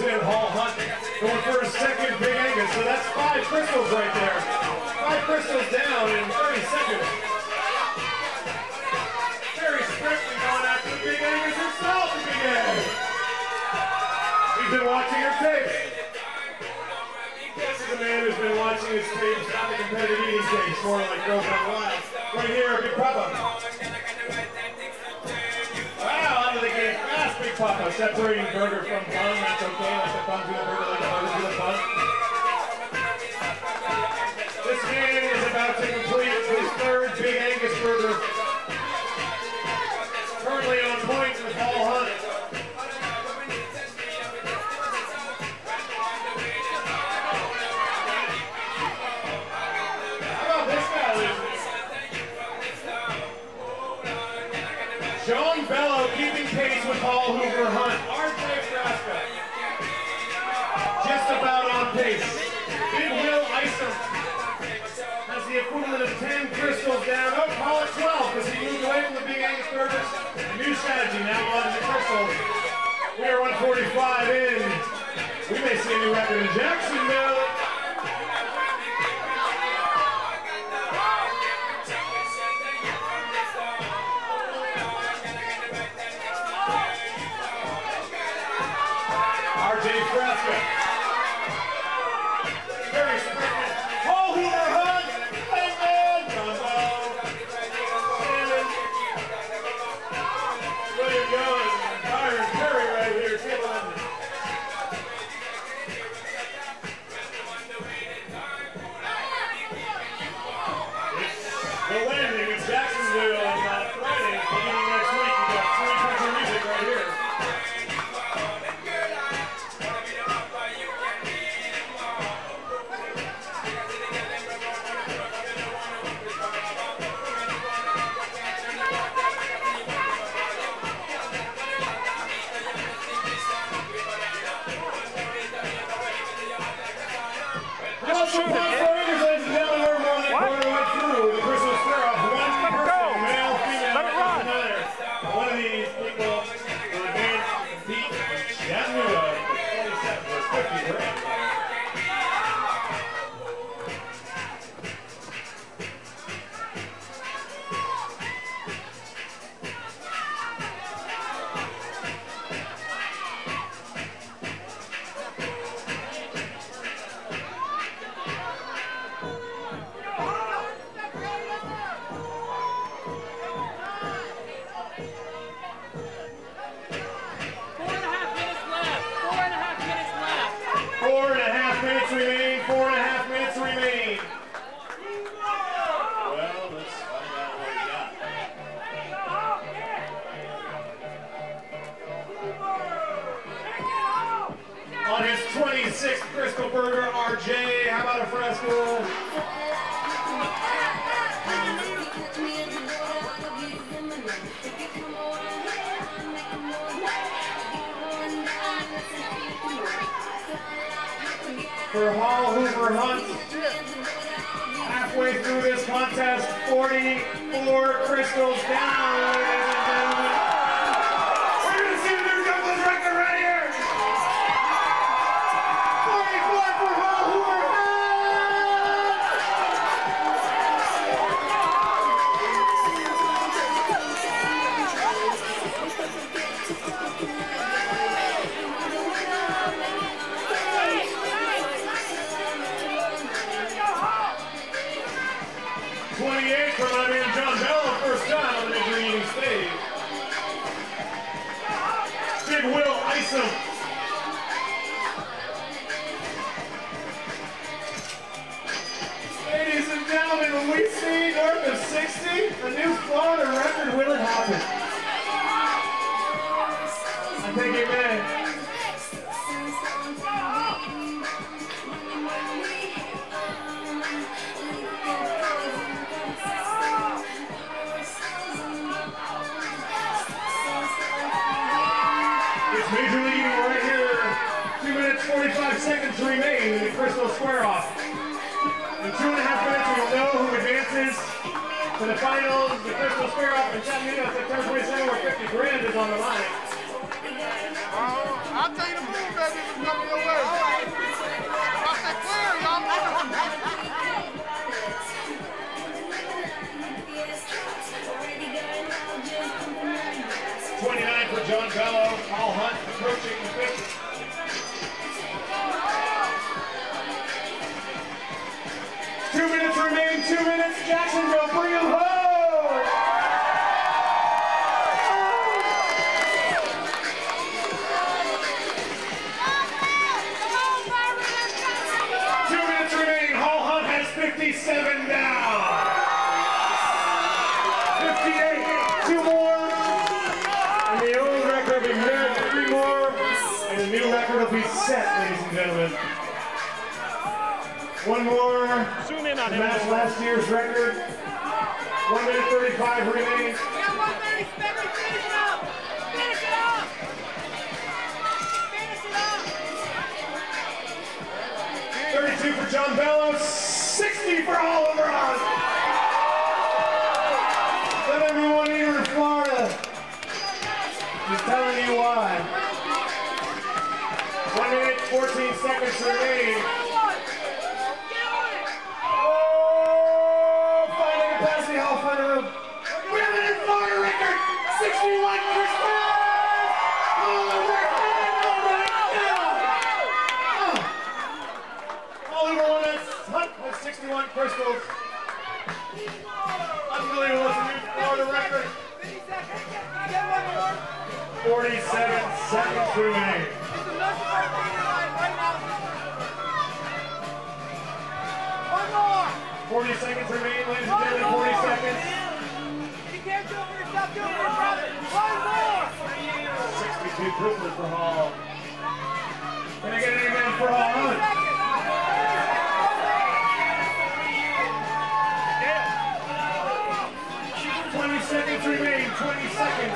comes in, Hall Hunt going for his second Big Angus, so that's 5 Krystals right there. 5 Krystals down in 30 seconds. Very strictly going after the Big Angus himself to begin. He's been watching your tapes. This is a man who's been watching his tapes, not the competitive eating tapes, more like Girls Gone Wild. Right here, Big Papa. Wow, out of the gate fast, Big Papa. Separating burger from bun, that's okay. Like the bun to the burger, like the burger to the bun. This man is about to complete his 3rd Big Angus Burger. Currently on point with Hall Hunt. John Bello keeping pace with Hoover Hunt. RJ Frasca just about on pace. Big Will Isom has the equivalent of 10 Krystals down. Oh, call it 12 because he moved away from the Big Angus Burgers. A new strategy now on the Krystals. We are 145 in. We may see a new record in Jacksonville. Very sprinted. Hoover Hunt, Tenn, William Young, Byron Perry right here, killing. It's the Landing in Jacksonville on Friday, beginning next week. We've got 3 country music right here. On his 26th Krystal Burger, RJ, how about a fresco? For Hoover Hunt, halfway through this contest, 44 Krystals down, ladies and gentlemen. We're going to see a new Douglas record right here. 44 for Hoover Hunt. For my man John Bello, first time on the major eating stage. Big Will Isom. Ladies and gentlemen, when we see north of 60, a new Florida record, will it happen? I think it may. Major League right here. 2 minutes, 45 seconds remain in the Krystal Square-Off. In 2.5 minutes, we'll know who advances to the finals. The Krystal Square-Off in Chattanooga, September 27, where $50 grand is on the line. I'll tell you to move, baby, if it's coming your way. All right. I'll say clear, y'all move. 29 for John Bello. All Hunt approaching the 50. Two minutes remain, 2 minutes. Jacksonville, bring them home! 2 minutes remaining. Hall Hunt has 57 down. 58, 2 more. And the old record will be hit, 3 more. And the new record will be set, ladies and gentlemen. One more. Zoom in on him. Match last year's record. 1 minute 35 remaining. 32 for John Bello, 60 for Oliver Hunt. Let everyone here in Florida just telling you why. 1 minute 14 seconds remaining. Capacity Hall Fun Room. We have an Florida record, 61 Krystal. Oliver Hunt has 61 Krystals. Unbelievable, it's a new Florida record. 47 seconds remaining. 40 seconds remain, ladies and gentlemen, 40 seconds. You can't do it for yourself, do it for your brother. One more! 62 Krystals for Hall. Can I get an amen for Hall Hunt? 20 seconds remain, 20 seconds.